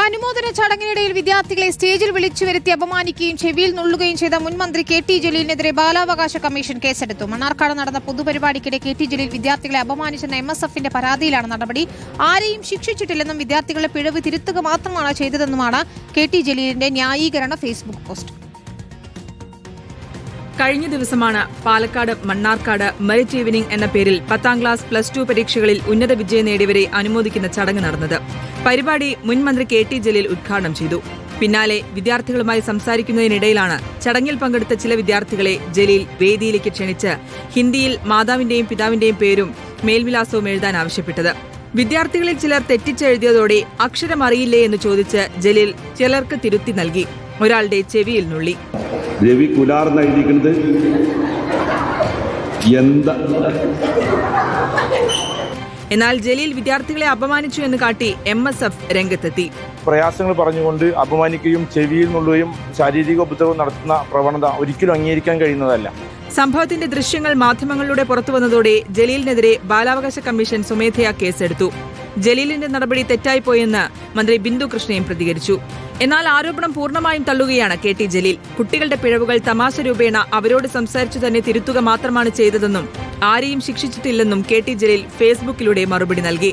അനുമോദന ചടങ്ങിനിടയിൽ വിദ്യാർത്ഥികളെ സ്റ്റേജിൽ വിളിച്ചു വരുത്തി അപമാനിക്കുകയും ചെവിയിൽ നുള്ളുകയും ചെയ്ത മുൻ മന്ത്രി കെ.ടി. ജലീലിനെതിരെ ബാലാവകാശ കമ്മീഷൻ കേസെടുത്തു. മണ്ണാർക്കാട് നടന്ന പൊതുപരിപാടിക്കിടെ കെ.ടി. ജലീൽ വിദ്യാർത്ഥികളെ അപമാനിച്ചെന്ന MSFന്റെ പരാതിയിലാണ് നടപടി. ആരെയും ശിക്ഷിച്ചിട്ടില്ലെന്നും വിദ്യാർത്ഥികളെ പിഴവ് തിരുത്തുക മാത്രമാണ് ചെയ്തതെന്നുമാണ് കെ.ടി. ജലീലിന്റെ ന്യായീകരണ ഫേസ്ബുക്ക് പോസ്റ്റ്. കഴിഞ്ഞ ദിവസമാണ് പാലക്കാട് മണ്ണാർക്കാട് മെറിറ്റ് ഈവനിംഗ് എന്ന പേരിൽ 10ാം ക്ലാസ് +2 പരീക്ഷകളിൽ ഉന്നത വിജയം നേടിയവരെ അനുമോദിക്കുന്ന ചടങ്ങ് നടന്നത്. പരിപാടി മുൻ മന്ത്രി കെ.ടി. ജലീൽ ഉദ്ഘാടനം ചെയ്തു. പിന്നാലെ വിദ്യാർത്ഥികളുമായി സംസാരിക്കുന്നതിനിടയിലാണ് ചടങ്ങിൽ പങ്കെടുത്ത ചില വിദ്യാർത്ഥികളെ ജലീൽ വേദിയിലേക്ക് ക്ഷണിച്ച് ഹിന്ദിയിൽ മാതാവിന്റെയും പിതാവിന്റെയും പേരും മേൽവിലാസവും എഴുതാൻ ആവശ്യപ്പെട്ടത്. വിദ്യാർത്ഥികളിൽ ചിലർ തെറ്റിച്ചെഴുതിയതോടെ അക്ഷരം അറിയില്ലേ എന്ന് ചോദിച്ച് ജലീൽ ചിലർക്ക് തിരുത്തി നൽകി. ഒരാളുടെ ചെവിയിൽ നുള്ളി. രവി കുലാർന്ന് എഴുതിക്കുന്നത് എന്താ? എന്നാൽ ജലീൽ വിദ്യാർത്ഥികളെ അപമാനിച്ചു എന്ന് കാട്ടി MSF രംഗത്തെത്തി. പ്രയാസങ്ങൾ പറഞ്ഞുകൊണ്ട് അപമാനിക്കുകയും ചെവിയിൽ നുള്ളുകയും ശാരീരിക ഉപദ്രവം നടത്തുന്ന പ്രവണത ഒരിക്കലും അംഗീകരിക്കാൻ കഴിയുന്നതല്ല. സംഭവത്തിന്റെ ദൃശ്യങ്ങൾ മാധ്യമങ്ങളിലൂടെ പുറത്തുവന്നതോടെ ജലീലിനെതിരെ ബാലാവകാശ കമ്മീഷൻ സ്വമേധയാ കേസെടുത്തു. ജലീലിന്റെ നടപടി തെറ്റായിപ്പോയെന്ന് മന്ത്രി ബിന്ദു കൃഷ്ണയും പ്രതികരിച്ചു. എന്നാൽ ആരോപണം പൂർണ്ണമായും തള്ളുകയാണ് കെ.ടി. ജലീൽ. കുട്ടികളുടെ പിഴവുകൾ തമാശ രൂപേണ അവരോട് സംസാരിച്ചു തന്നെ തിരുത്തുക മാത്രമാണ് ചെയ്തതെന്നും ആരെയും ശിക്ഷിച്ചിട്ടില്ലെന്നും കെ.ടി. ജലീൽ ഫേസ്ബുക്കിലൂടെ മറുപടി നൽകി.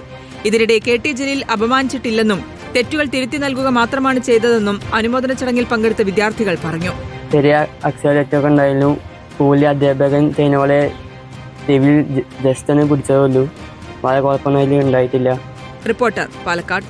ഇതിനിടെ കെ.ടി. ജലീൽ അപമാനിച്ചിട്ടില്ലെന്നും തെറ്റുകൾ തിരുത്തി നൽകുക മാത്രമാണ് ചെയ്തതെന്നും അനുമോദന ചടങ്ങിൽ പങ്കെടുത്ത വിദ്യാർത്ഥികൾ പറഞ്ഞു. ചെറിയ അക്ഷരത്തൊക്കെ ഉണ്ടായിരുന്നു. സ്കൂളിലെ അധ്യാപകൻ ചെയ്യുന്നപോലെ ചെവിയിൽ ജസ്റ്റ് ഒന്ന് പിടിച്ചതേ ഉള്ളൂ. വളരെ കുഴപ്പമൊന്നും അതിൽ ഉണ്ടായിട്ടില്ല. റിപ്പോർട്ടർ, പാലക്കാട്.